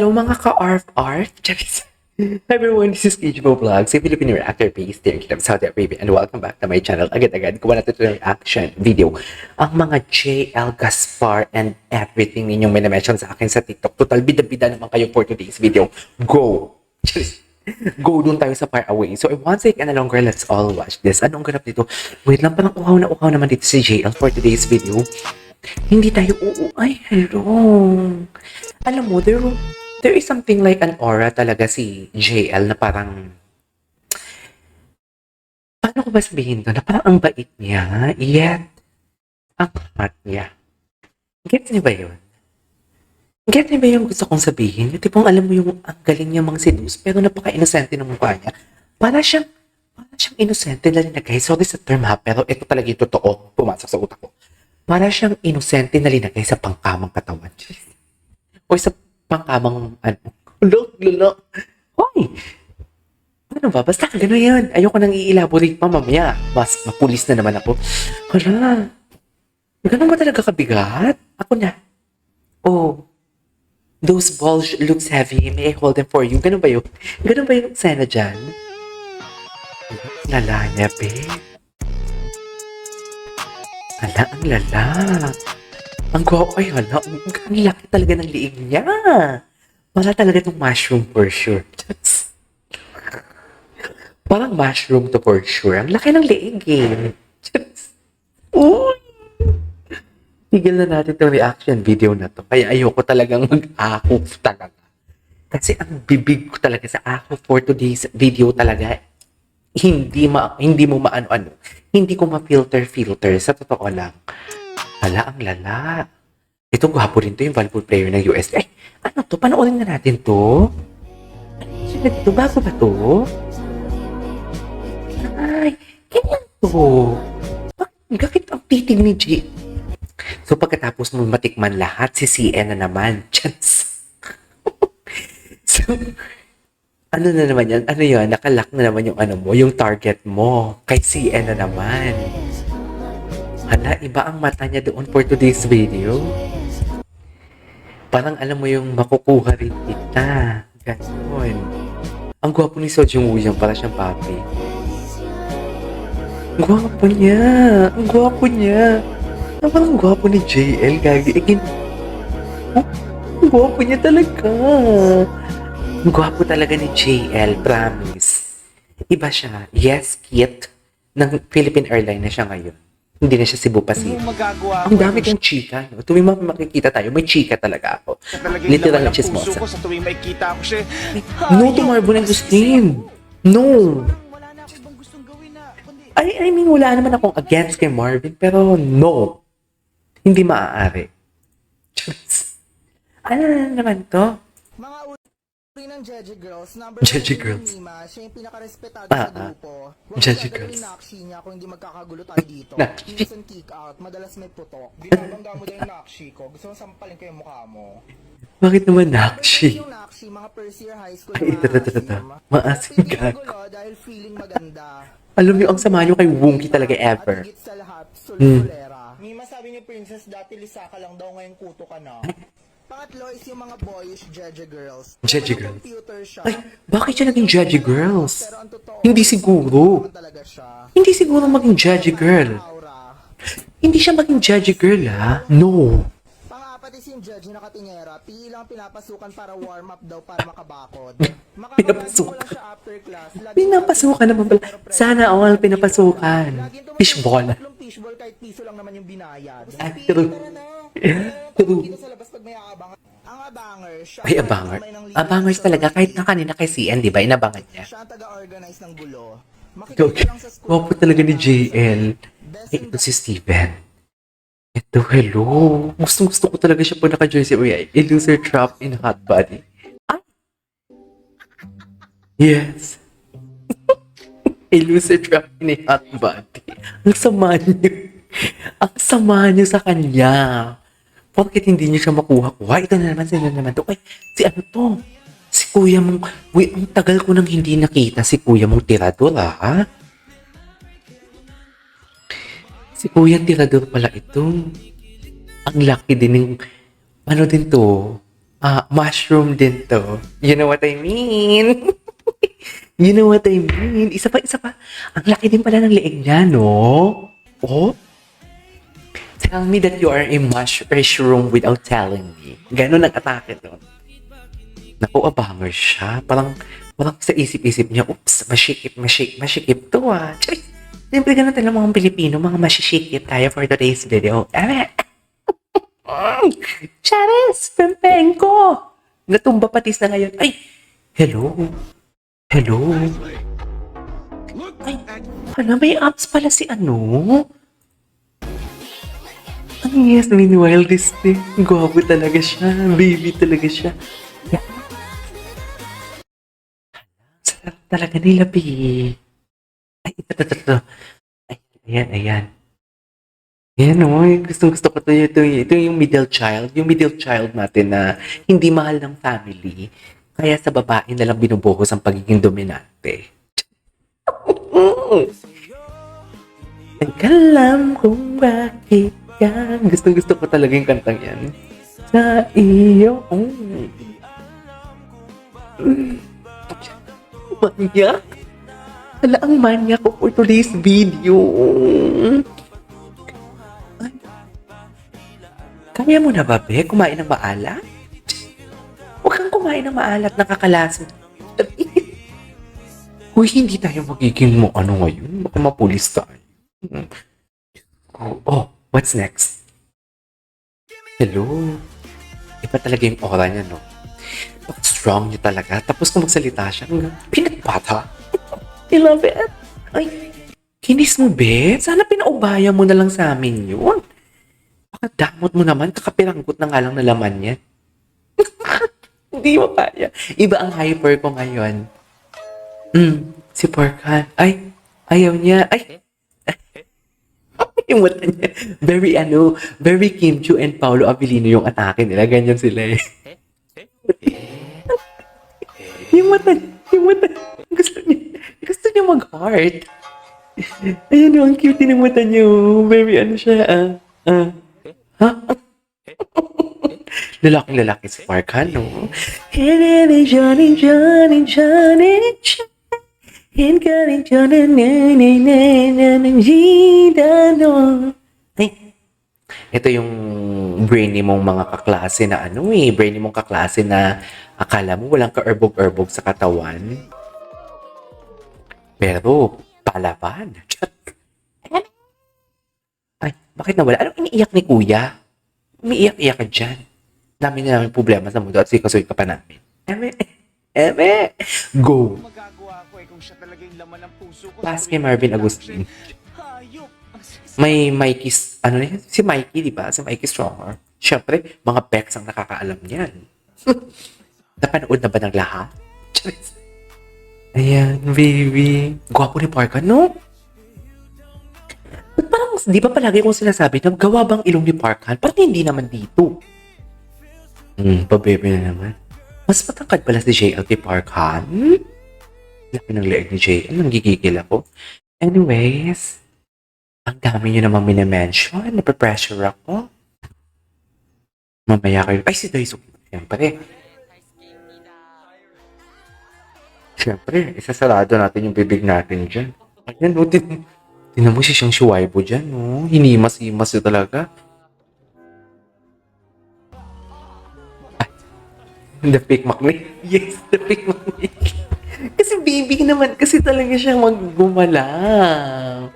Hello mga ka-ARF-ARF! Charis! Hi everyone, this is Kijibo Vlogs, a Filipino reactor based here in Kingdom, Saudi Arabia, and welcome back to my channel. Agad-agad, gawa natin ito ng reaction video. Ang mga JL Gaspar and everything ninyong minamention sa akin sa TikTok. Total, bida-bida naman kayo for today's video. Go! Charis! Go dun tayo sa far away. So, in one sec and a longer, let's all watch this. Anong ganap dito? Wait lang, parang uhaw na uhaw naman dito si JL for today's video. Hindi tayo ay, hello. Alam mo, there is something like an aura talaga si JL na parang, paano ko ba sabihin to? Na parang ang bait niya, yet, ang hot niya. Gets niyo ba yun? Gets niyo ba yung gusto kong sabihin? Yung tipong alam mo yung ang galing niya mga seduce, pero napaka-inosente ng mukha niya. Para siyang inosente na linagay. Sorry sa term ha, pero ito talaga yung totoo. Pumasok sa utak ko. Para siyang inosente na linagay sa pangkamang katawan. O sa pangkamang, lolo. Hoy! Ano ba? Basta gano'n yan. Ayoko nang i-elaborate pa mamaya. Mas mapulis na naman ako. Hala. Ganun ba talaga kabigat? Ako na. Oh. Those balls looks heavy. May I hold them for you? Ganun ba yun? Ganun ba yung sena dyan? Lala niya, babe. Hala, ang lala. Ang gwapo, ay hala, ang laki talaga ng liig niya. Wala talaga itong mushroom for sure. Parang mushroom to for sure. Ang laki ng liig eh. Uy! Tigil na natin itong reaction video na to. Kaya ayoko talagang mag-ahok talaga. Kasi ang bibig ko talaga sa ahok for today's video talaga, hindi mo maano-ano. Hindi ko ma-filter sa totoo lang. Hala, ang lala. Ito, gwapo rin to yung volleyball player ng US. Ay, ano to? Panoorin na natin to. Ano dito? Bago ba to? Ay, ganyan to. Bakit ang titig ni G? So, pagkatapos mo matikman lahat, si CN na naman. Chance. So, ano na naman yan? Ano yun? Nakalock na naman yung ano mo, yung target mo. Kay CN na naman. Hala, iba ang mata niya doon for today's video. Parang alam mo yung makukuha rin kita. Ganon. Ang gwapo ni So Jung Woo Young, para siyang papi. Ang gwapo niya. Ang gwapo niya. Ang gwapo ni JL, gagi. Oh, ang gwapo niya talaga. Ang gwapo talaga ni JL, promise. Iba siya. Yes, kit. Ng Philippine Airlines na siya ngayon. Hindi na siya Cebu Pacific. Ang dami kong chika. No? Tuwing makikita tayo, may chika talaga ako. Literal na chismosa. Sa tuwing makikita ko siya. No to Marvin and Agustin. No. I mean, wala naman akong against kay Marvin, pero no. Hindi maaari. Ano na naman to? Mga uri ng Jeje Girls, number Jeje 1 Girls. Mima, siya yung pinakarespetado sa grupo. Huwag Jeje gagawin Girls. Nakshi niya kung hindi magkakagulo tayo dito. Nakshi. Minsan kick out, madalas may putok. Binabangga mo din yung Nakshi ko. Gusto mo sampalin ko yung mukha mo. Bakit naman Number Nakshi? 2 yung Nakshi, mga first year high school Ay, ito. Maasim Hindi ka. gulo dahil feeling maganda. Alam niyo, ang sama niyo kay Wonky talaga ever. At higit sa lahat, sulfulera. Mima, sabi niyo, Princess, dati lisa ka lang daw, ngayon kuto ka na. Pangatlo is yung mga boyish Jeje Girls. Jeje Walang Girls. computer siya. Ay, bakit siya naging Jeje Girls? Pero ang totoo, Hindi siguro. naman talaga siya. Hindi siguro maging Jeje Girl. Aura. Hindi siya maging Jeje Girl, ha? No. Pang-apat is yung judge na katinyera. PE lang pinapasukan para warm up daw para makabakod. Pinapasukan. Makakabakod siya after class. Pinapasukan naman pala. Sana all pinapasukan. Fishball. Fishball kahit piso lang naman yung binayad. Ay, PE, true. tara na. True. Dito sa labas pag may aabangan. Ang abanger, siya Ay, ang abanger. kamay ng leader Abangers sa talaga. Kahit sorority. na kanina kay CN, di ba? Inabangan niya. Siya ang taga-organize ng gulo. Okay. Makikita lang sa school. Wapo talaga ni JL. Eh, ito si Steven. Ito, hello. Gusto ko talaga siya pag naka-jersey. Uy, a loser trap in hot body. Ay! Yes. A loser trap in a hot body. Ang sama niyo. Ang sama niyo sa kanya. Bakit hindi niyo siya makuha-kuha? Ito na naman, sino naman to? Ay, si ano to? Si kuya mong... Uy, ang tagal ko nang hindi nakita si kuya mong tirador, ha? Si Kuya Tirador pala ito. Ang laki din ng... Ano din to? Mushroom din to. You know what I mean? You know what I mean? Isa pa. Ang laki din pala ng leeg niya, no? Oh? Tell me that you are a mushroom without telling me. Ganon ang atake doon. Naku, abanger siya. Parang sa isip-isip niya, oops, masikip to ah. Charis! Siyempre ganun tayo mga Pilipino, mga masisikip tayo for today's video. Charis! Pempeng ko! Natumba patis na ngayon. Ay! Hello? Ay, hala, may abs pala si ano? Ang yes, meanwhile, this thing, gwapo talaga siya. Baby talaga siya. Yeah. Sarap talaga nila, P. Ay, ito. Ayan. Ayan, oh, gusto ko to. Ito yung middle child. Yung middle child natin na hindi mahal ng family. Kaya sa babae na lang binubuhos ang pagiging dominante. Nagkalam kung bakit yan. Gusto ko talaga yung kantang yan. Sa iyo. Manyak. Hala, ang manyak ko for today's video. Ay. Kaya mo na ba, Be? Kumain ng maalat? Huwag kang kumain ng maalat, nakakalason. Uy, hindi tayo magiging mo ano ngayon. Baka mapulis tayo. Oh, what's next? Hello? Iba talaga yung aura niya, no? Bakit strong niya talaga? Tapos kung magsalita siya, pinagpata. I love it. Ay, kinis mo, Be? Sana pinaubaya mo na lang sa amin yun. Baka damot mo naman, kakapiranggot na nga lang na laman niya. Hindi mo kaya. Iba ang hyper ko ngayon. Si Porkan. Ay, ayaw niya. Ay, yung mata niya. Very Kim Chiu and Paolo Avellino yung atake nila. Ganyan sila eh. yung mata. Gusto niya mag-heart. Ayan o, ang cute ng mata niyo. Very siya. Ha? Lalaking-lalaki si Porkan, no? Johnny. Ay, ito yung brainy mong mga kaklase na brainy mong kaklase na akala mo walang ka-erbog-erbog sa katawan. Pero, palaban. Ay, bakit nawala? Anong iniiyak ni Kuya? Umiiyak-iyak ka dyan. Namin problema sa mundo at sikasuin ka pa namin. Eme! Go! Magagawa ko kung siya talaga yung laman ng puso ko. Pass kay Marvin Agustin. Hayop! May Mikey, si Mikey, di ba? Si Mikey Stronger. Siyempre, mga Bex ang nakakaalam niyan. Napanood na ba ng lahat? Ayan, baby. Gwapo ni Porkan, no? Ba't parang, di ba palagi kong sinasabi na gawa bang ilong ni Porkan? Parang hindi naman dito. Pabebe na naman. Mas matangkad pala si JLP Porkan. Laki ng leeg ni JL. Nanggigigil ako. Anyways, ang dami nyo naman minimension. Napapressure ako. Mamaya kayo. Ay, si Daisuke. Siyempre, isasarado natin yung bibig natin dyan. Ayan, no, tinan mo siya siyang shuwaibo dyan, no? Hinimas-himas yun talaga. The fake maknik. Yes, the fake maknik. Kasi baby naman, kasi talaga siya maggumalaw.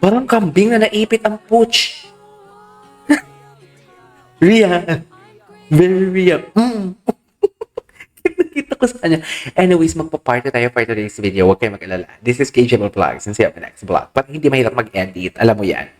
Parang kambing na naipit ang pooch. Real. Very real. Nakita ko sa kanya. Anyways, magpa-party tayo for today's video. Huwag kayo mag-alala. This is KJ Vlogs and see you on the next vlog. But hindi mahirap mag-edit. Alam mo yan.